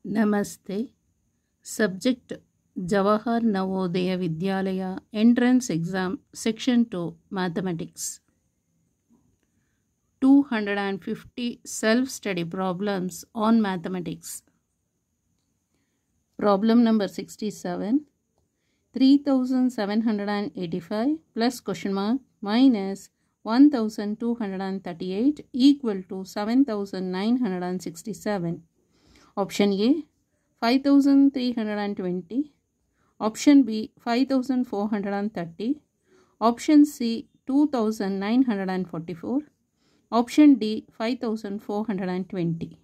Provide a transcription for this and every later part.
Namaste. Subject Jawahar Navodaya Vidyalaya Entrance Exam Section 2 Mathematics. 250 self-study problems on mathematics. Problem number 67. 3785 plus question mark minus 1238 equal to 7967. Option A 5320, option B 5430, option C 2944, option D 5420.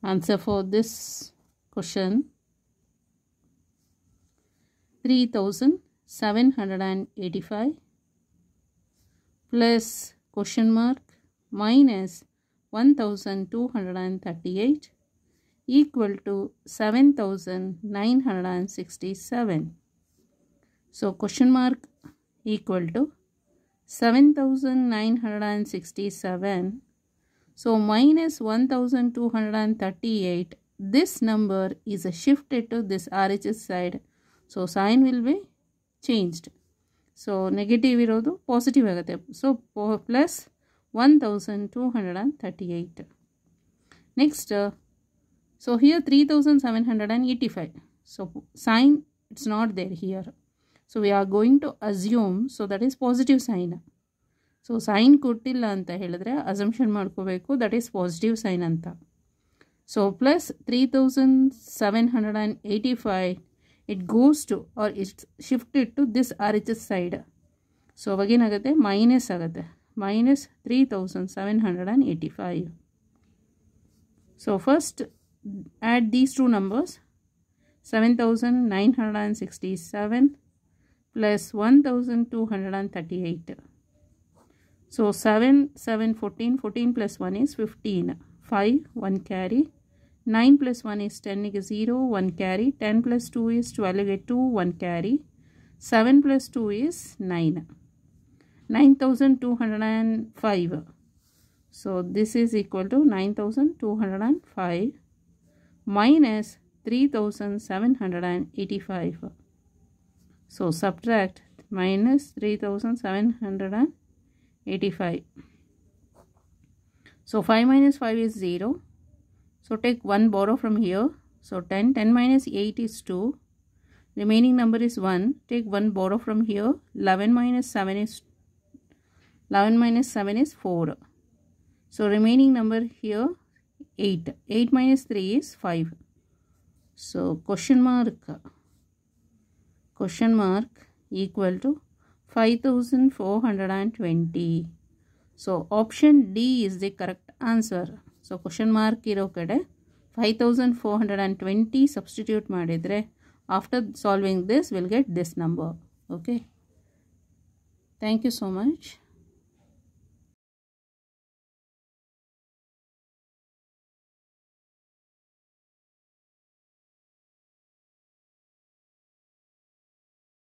Answer for this question: 3785 plus question mark minus 1238 equal to 7967. So question mark equal to 7967. So minus 1238. This number is shifted to this RHS side. So sign will be changed. So negative irodu positive agate. So plus 1238. Next. So here 3785. So sign it's not there here. So we are going to assume, so that is positive sign. So sign kottilla anta helidre assumption madkobeku, that is positive sign anta. So plus 3785, it goes to, or it's shifted to this RHS side. So again agate minus 3785. So first add these two numbers, 7967 plus 1238. So 7, 14, 14 plus 1 is 15, 5, 1 carry, 9 plus 1 is 10, is 0, 1 carry, 10 plus 2 is 12, get 2, 1 carry, 7 plus 2 is 9, 9205. So this is equal to 9205 minus 3785. So subtract minus 3785. So 5 minus 5 is 0. So take 1 borrow from here. So 10. 10 minus 8 is 2. Remaining number is 1. Take 1 borrow from here. 11 minus 7 is 4. So remaining number here 8. 8 minus 3 is 5. So question mark equal to 5420. So option D is the correct answer. So question mark iro kade 5420 substitute madidre, after solving this we'll get this number. Okay. Thank you so much.